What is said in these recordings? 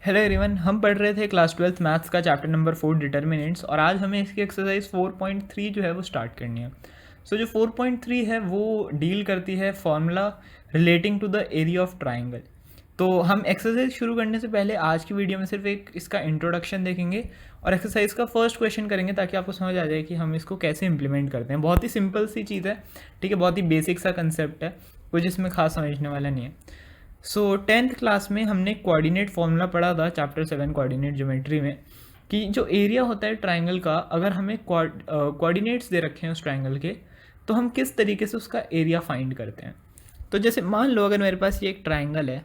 Hello everyone, हम पढ़ रहे थे क्लास 12th मैथ्स का चैप्टर नंबर 4 डिटर्मिनेंट्स और आज हमें इसकी एक्सरसाइज 4.3 जो है वो स्टार्ट करनी है। जो 4.3 है वो डील करती है formula relating to the area of triangle. तो हम एक्सरसाइज शुरू करने से पहले आज की वीडियो में सिर्फ एक इसका इंट्रोडक्शन देखेंगे और एक्सरसाइज का फर्स्ट क्वेश्चन करेंगे ताकि आपको समझ आ जाए कि हम इसको कैसे इंप्लीमेंट करते हैं। बहुत ही सिंपल सी चीज़ है, ठीक है, बहुत ही बेसिक सा कंसेप्ट है, कुछ इसमें खास समझने वाला नहीं है। टेंथ क्लास में हमने कोऑर्डिनेट फॉर्मूला पढ़ा था चैप्टर 7 कोऑर्डिनेट ज्योमेट्री में कि जो एरिया होता है ट्राइंगल का, अगर हमें कोऑर्डिनेट्स दे रखे हैं उस ट्राइंगल के, तो हम किस तरीके से उसका एरिया फाइंड करते हैं। तो जैसे मान लो अगर मेरे पास ये एक ट्राइंगल है,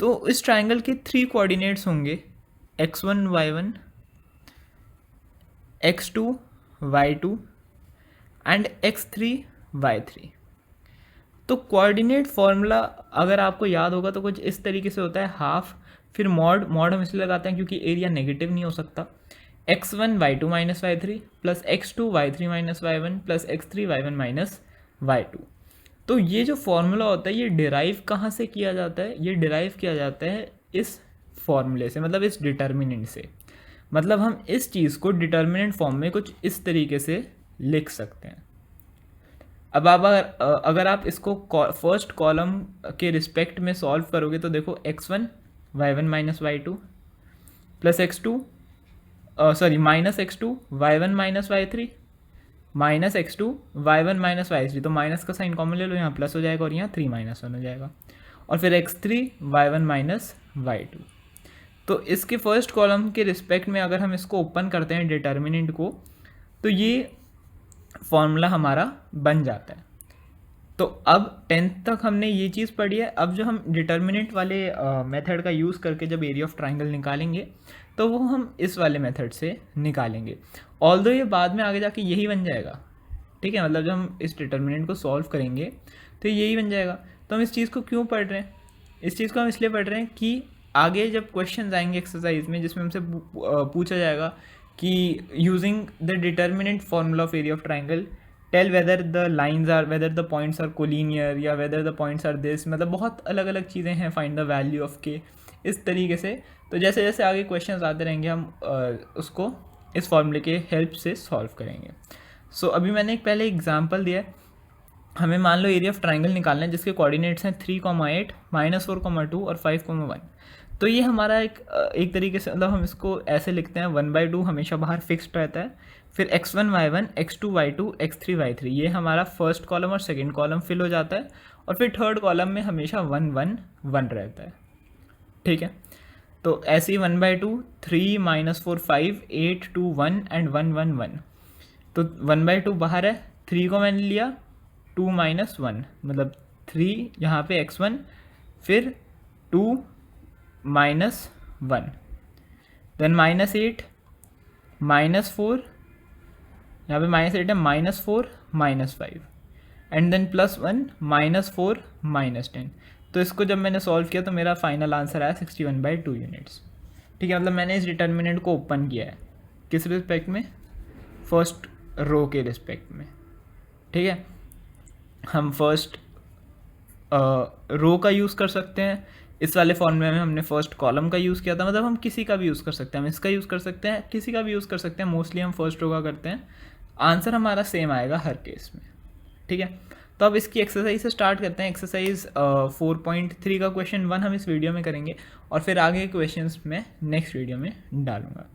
तो इस ट्राइंगल के 3 कोऑर्डिनेट्स होंगे x1 y1, x2 y2 and x3 y3। तो कोऑर्डिनेट फॉर्मूला अगर आपको याद होगा तो कुछ इस तरीके से होता है, हाफ, फिर मॉड मॉड हम इसलिए लगाते हैं क्योंकि एरिया नेगेटिव नहीं हो सकता, x1 y2 minus y3 plus x2 y3 minus y1 plus x3 y1 minus y2। तो ये जो फॉर्मूला होता है ये डिराइव कहाँ से किया जाता है? ये डिराइव किया जाता है इस फॉर्मूले से, मतलब इस डिटर्मिनेंट से। मतलब हम इस चीज़ को डिटर्मिनेंट फॉर्म में कुछ इस तरीके से लिख सकते हैं। अब आप अगर आप इसको फर्स्ट कॉलम के रिस्पेक्ट में सॉल्व करोगे तो देखो x1 y1 minus y2 plus x2 sorry minus x2 y1 minus y3 minus x2 y1 minus y3, तो माइनस का साइन कॉमन ले लो, यहाँ प्लस हो जाएगा और यहाँ 3 माइनस 1 हो जाएगा, और फिर x3 y1 माइनस y2। तो इसके फर्स्ट कॉलम के रिस्पेक्ट में अगर हम इसको ओपन करते हैं डिटर्मिनेंट को, तो ये फॉर्मूला हमारा बन जाता है। तो अब 10th तक हमने ये चीज़ पढ़ी है। अब जो हम डिटर्मिनेंट वाले मेथड का यूज़ करके जब एरिया ऑफ ट्राइंगल निकालेंगे तो वो हम इस वाले मेथड से निकालेंगे। ऑल्दो ये बाद में आगे जाके यही बन जाएगा, ठीक है, मतलब जब हम इस डिटर्मिनेंट को सॉल्व करेंगे तो यही बन जाएगा। तो हम इस चीज़ को क्यों पढ़ रहे हैं? इस चीज़ को हम इसलिए पढ़ रहे हैं कि आगे जब क्वेश्चन आएंगे एक्सरसाइज में जिसमें हमसे पूछा जाएगा कि using the determinant formula of area of triangle tell whether the lines are, whether the points are collinear, या whether the points are this, मतलब बहुत अलग अलग चीज़ें हैं, फाइंड द वैल्यू ऑफ के, इस तरीके से। तो जैसे जैसे आगे क्वेश्चंस आते रहेंगे हम उसको इस फॉर्मूले के हेल्प से सॉल्व करेंगे। अभी मैंने एक पहले एग्जांपल दिया है। हमें मान लो एरिया ऑफ ट्राइंगल निकालना है जिसके कोऑर्डिनेट्स हैं 3,8 -4,2 और 5,1। तो ये हमारा एक तरीके से, मतलब हम इसको ऐसे लिखते हैं 1/2 हमेशा बाहर फिक्स्ड रहता है, फिर x1 y1 x2 y2 x3 y3, ये हमारा फर्स्ट कॉलम और सेकंड कॉलम फिल हो जाता है, और फिर थर्ड कॉलम में हमेशा 1 1 1 रहता है, ठीक है। तो ऐसे ही 1/2 3 -4 5 8 2 1 एंड 1 1 1। तो 1/2 बाहर है, 3 को मैंने लिया, 2 - 1 मतलब 3 यहाँ पे x1, फिर 2 -1, देन -8 -4, यहाँ पे -8 है, -4 -5 एंड देन +1 -4 -10। तो इसको जब मैंने सॉल्व किया तो मेरा फाइनल आंसर आया 61/2 यूनिट्स, ठीक है। मतलब मैंने इस डिटर्मिनेंट को ओपन किया है किस रिस्पेक्ट में? फर्स्ट रो के रिस्पेक्ट में, ठीक है। हम फर्स्ट रो का यूज़ कर सकते हैं, इस वाले फॉर्मूले में हमने फर्स्ट कॉलम का यूज़ किया था, मतलब हम किसी का भी यूज़ कर सकते हैं, हम इसका यूज़ कर सकते हैं, किसी का भी यूज़ कर सकते हैं, मोस्टली हम फर्स्ट रो का करते हैं, आंसर हमारा सेम आएगा हर केस में, ठीक है। तो अब इसकी एक्सरसाइज से स्टार्ट करते हैं। एक्सरसाइज 4.3 का क्वेश्चन 1 हम इस वीडियो में करेंगे और फिर आगे के क्वेश्चंस मैं नेक्स्ट वीडियो में डालूंगा।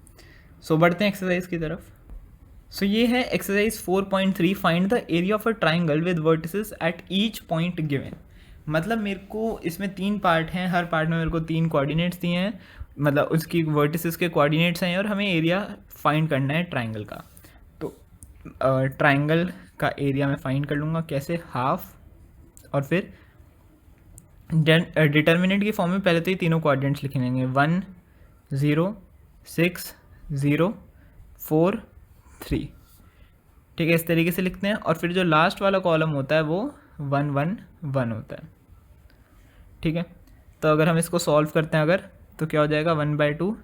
बढ़ते हैं एक्सरसाइज की तरफ। ये है exercise 4.3, find the area of a triangle with vertices at each point given. मतलब मेरे को इसमें 3 पार्ट हैं, हर पार्ट में मेरे को 3 कोऑर्डिनेट्स दिए हैं, मतलब उसकी वर्टिसेस के कोऑर्डिनेट्स हैं, और हमें एरिया फाइंड करना है ट्राइंगल का। तो ट्राइंगल का एरिया मैं फाइंड कर लूँगा कैसे? हाफ, और फिर डिटर्मिनेंट की फॉर्म में पहले तो ये तीनों कोऑर्डिनेट्स लिखे लेंगे, 1 0 6 0 4 3, ठीक है, इस तरीके से लिखते हैं। और फिर जो लास्ट वाला कॉलम होता है वो 1 1 1 होता है, ठीक है। तो अगर हम इसको सॉल्व करते हैं अगर, तो क्या हो जाएगा? 1/2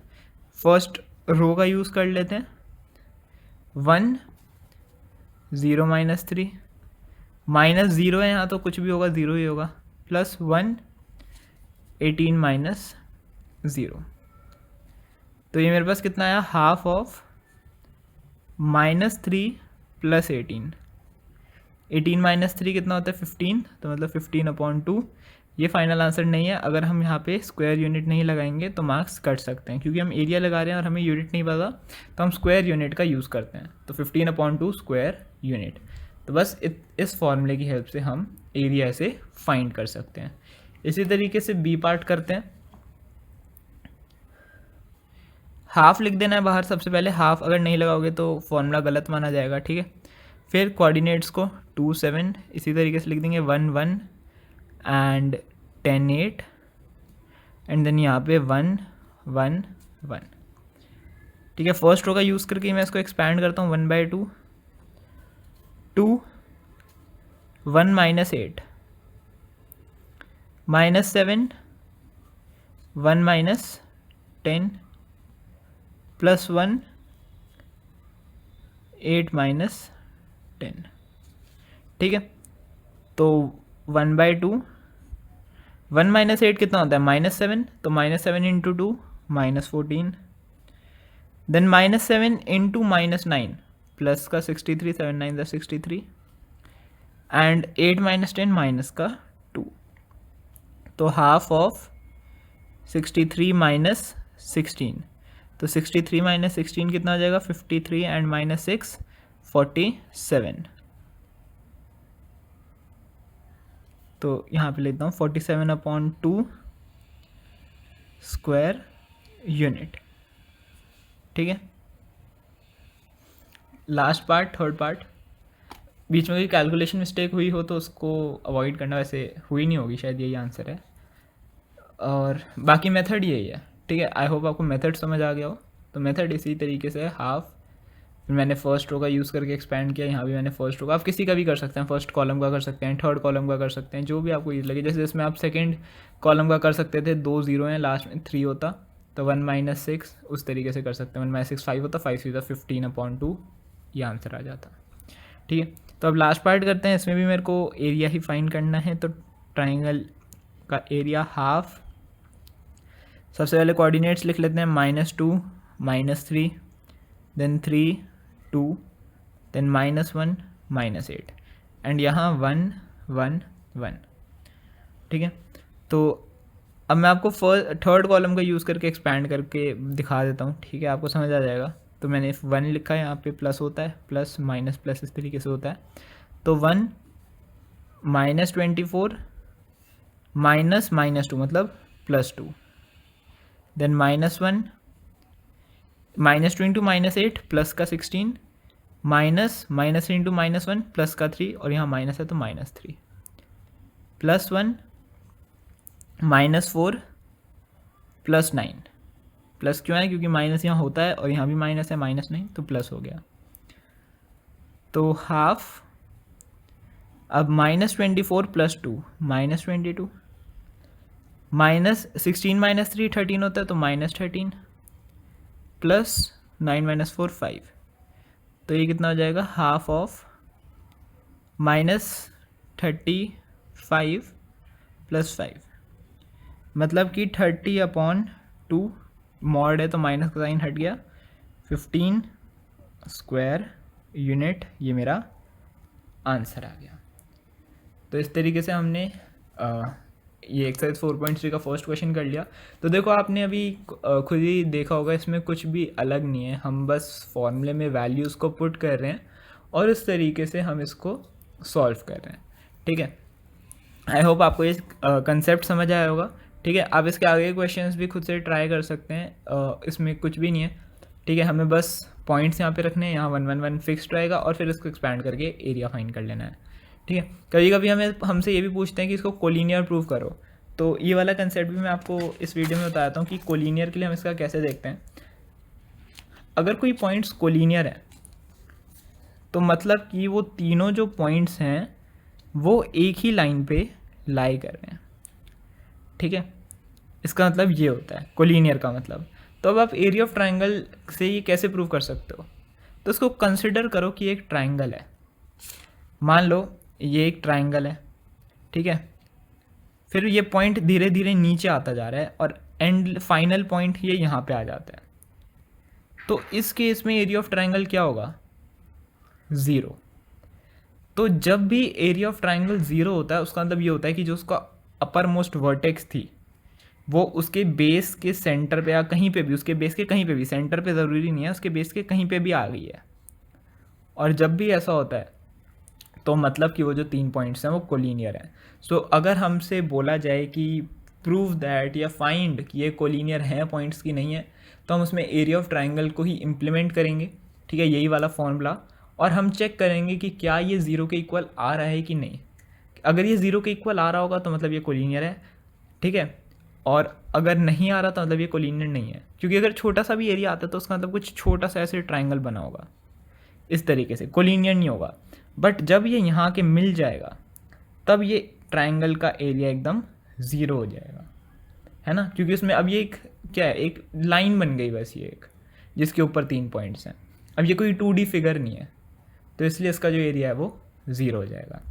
फर्स्ट रो का यूज़ कर लेते हैं, 1 0 -3 -0 है यहाँ तो कुछ भी होगा, 0 ही होगा, +1 18 माइनस 0, तो ये मेरे पास कितना आया, हाफ ऑफ -3 प्लस 18, 18 माइनस 3 कितना होता है 15, तो मतलब 15/2। ये फाइनल आंसर नहीं है, अगर हम यहाँ पे स्क्वायर यूनिट नहीं लगाएंगे तो मार्क्स कट सकते हैं, क्योंकि हम एरिया लगा रहे हैं और हमें यूनिट नहीं पता, तो हम स्क्वायर यूनिट का यूज़ करते हैं, तो 15/2 स्क्वायर यूनिट। तो बस इस फॉर्मूले की हेल्प से हम एरिया से फाइंड कर सकते हैं। इसी तरीके से बी पार्ट करते हैं। हाफ लिख देना है बाहर सबसे पहले, हाफ अगर नहीं लगाओगे तो फॉर्मूला गलत माना जाएगा, ठीक है। फिर कोऑर्डिनेट्स को 2 7 इसी तरीके से लिख देंगे, 1 1 एंड 10 8 एंड देन यहाँ पे 1 1 1, ठीक है। फर्स्ट रो का यूज़ करके मैं इसको एक्सपैंड करता हूँ, 1/2 2 1 माइनस 8 -7 1 माइनस 10 प्लस 1 8 माइनस 10, ठीक है। तो 1/2 1 माइनस 8 कितना होता है -7, तो -7 इंटू 2 -14, देन -7 इंटू -9 प्लस का 63, 7 9 63 एंड 8 माइनस 10 माइनस का 2, तो हाफ ऑफ 63 माइनस 16, तो 63 माइनस 16 कितना हो जाएगा 53 एंड -6 47, तो यहाँ पे लेता हूँ 47/2 स्क्वायर यूनिट, ठीक है। लास्ट पार्ट, थर्ड पार्ट, बीच में कोई कैलकुलेशन मिस्टेक हुई हो तो उसको अवॉइड करना, वैसे हुई नहीं होगी शायद, यही आंसर है। और बाकी मेथड यही है, ठीक है। आई होप आपको मेथड समझ आ गया हो। तो मेथड इसी तरीके से हाफ, फिर मैंने फर्स्ट रो का यूज़ करके एक्सपैंड किया, यहाँ भी मैंने फर्स्ट रो का, आप किसी का भी कर सकते हैं, फर्स्ट कॉलम का कर सकते हैं, थर्ड कॉलम का कर सकते हैं, जो भी आपको ईजी लगे। जैसे इसमें आप सेकंड कॉलम का कर सकते थे, 2 0 हैं, लास्ट में 3 होता, तो 1 माइनस 6 उस तरीके से कर सकते हैं, 1 माइनस 6 5 होता, 5 सीधा 15/2, ये आंसर आ जाता, ठीक है। तो अब लास्ट पार्ट करते हैं, इसमें भी मेरे को एरिया ही फाइंड करना है। तो ट्राइंगल का एरिया हाफ, सबसे पहले कोऑर्डिनेट्स लिख लेते हैं, -2 -3 देन 3 2 देन -1 -8 एंड यहाँ 1 1 1, ठीक है। तो अब मैं आपको थर्ड कॉलम का यूज़ करके एक्सपैंड करके दिखा देता हूँ, ठीक है, आपको समझ आ जाएगा। तो मैंने 1 लिखा है, यहाँ पे प्लस होता है, प्लस माइनस प्लस इस तरीके से होता है। तो 1 -24 माइनस -2 मतलब +2, देन -1 -2 इंटू -8 प्लस का 16 माइनस इंटू -1 प्लस का 3 और यहाँ माइनस है तो -3 +1 -4 +9, प्लस क्यों है क्योंकि माइनस यहाँ होता है और यहाँ भी माइनस है, -9 तो प्लस हो गया। तो हाफ, अब -24 + 2 -22 -16 -3 13 होता है तो -13 प्लस 9 - 4 5, तो ये कितना हो जाएगा हाफ ऑफ -35 + 5, मतलब कि 30/2 मॉड है तो माइनस का साइन हट गया, 15 स्क्वायर यूनिट, ये मेरा आंसर आ गया। तो इस तरीके से हमने ये एक्सरसाइज 4.3 का फर्स्ट क्वेश्चन कर लिया। तो देखो आपने अभी खुद ही देखा होगा, इसमें कुछ भी अलग नहीं है, हम बस फॉर्मूले में वैल्यूज़ को पुट कर रहे हैं और इस तरीके से हम इसको सॉल्व कर रहे हैं, ठीक है। आई होप आपको ये कंसेप्ट समझ आया होगा, ठीक है। आप इसके आगे क्वेश्चंस भी खुद से ट्राई कर सकते हैं, इसमें कुछ भी नहीं है, ठीक है। हमें बस पॉइंट्स यहाँ पे रखने हैं, यहाँ 1 1 1 फिक्स्ड रहेगा और फिर इसको एक्सपैंड करके एरिया फाइंड कर लेना है, ठीक है। कभी कभी हमसे ये भी पूछते हैं कि इसको कोलिनियर प्रूव करो, तो ये वाला कंसेप्ट भी मैं आपको इस वीडियो में बताता हूँ कि कोलिनियर के लिए हम इसका कैसे देखते हैं। अगर कोई पॉइंट्स कोलिनियर है तो मतलब कि वो तीनों जो पॉइंट्स हैं वो एक ही लाइन पे लाई कर रहे हैं, ठीक है। इसका मतलब ये होता है कोलिनियर का मतलब। तो अब आप एरिया ऑफ ट्राइंगल से ये कैसे प्रूव कर सकते हो, तो इसको कंसिडर करो कि एक ट्राइंगल है, मान लो ये एक ट्राइंगल है, ठीक है। फिर ये पॉइंट धीरे धीरे नीचे आता जा रहा है और एंड फाइनल पॉइंट ये यहाँ पे आ जाता है। तो इस केस में एरिया ऑफ ट्राइंगल क्या होगा? 0। तो जब भी एरिया ऑफ ट्राइंगल 0 होता है उसका मतलब ये होता है कि जो उसका अपर मोस्ट वर्टेक्स थी वो उसके बेस के सेंटर पे या कहीं पे भी, उसके बेस के कहीं पे भी, सेंटर पे ज़रूरी नहीं है, उसके बेस के कहीं पे भी आ गई है। और जब भी ऐसा होता है तो मतलब कि वो जो 3 पॉइंट्स हैं वो कोलिनियर हैं। सो अगर हमसे बोला जाए कि प्रूव दैट या फाइंड कि ये कोलिनियर हैं पॉइंट्स की नहीं है, तो हम उसमें एरिया ऑफ ट्राइंगल को ही इम्प्लीमेंट करेंगे, ठीक है, यही वाला फॉर्मूला, और हम चेक करेंगे कि क्या ये 0 के इक्वल आ रहा है कि नहीं। अगर ये 0 के इक्वल आ रहा होगा तो मतलब ये कोलिनियर है, ठीक है, और अगर नहीं आ रहा तो मतलब ये कोलिनियर नहीं है, क्योंकि अगर छोटा सा भी एरिया आता है तो उसका मतलब कुछ छोटा सा ऐसे ट्राइंगल बना होगा, इस तरीके से कोलिनियर नहीं होगा। बट जब ये यहाँ के मिल जाएगा तब ये ट्राइंगल का एरिया एकदम 0 हो जाएगा, है ना, क्योंकि उसमें अब ये एक क्या है, एक लाइन बन गई बस, ये एक जिसके ऊपर 3 पॉइंट्स हैं। अब ये कोई 2D फिगर नहीं है, तो इसलिए इसका जो एरिया है वो 0 हो जाएगा।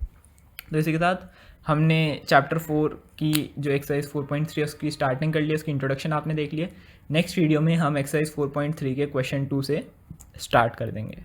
तो इसी के साथ हमने चैप्टर 4 की जो एक्सरसाइज 4.3 उसकी स्टार्टिंग कर लिया, उसकी इंट्रोडक्शन आपने देख लिया। नेक्स्ट वीडियो में हम एक्सरसाइज 4.3 के क्वेश्चन 2 से स्टार्ट कर देंगे।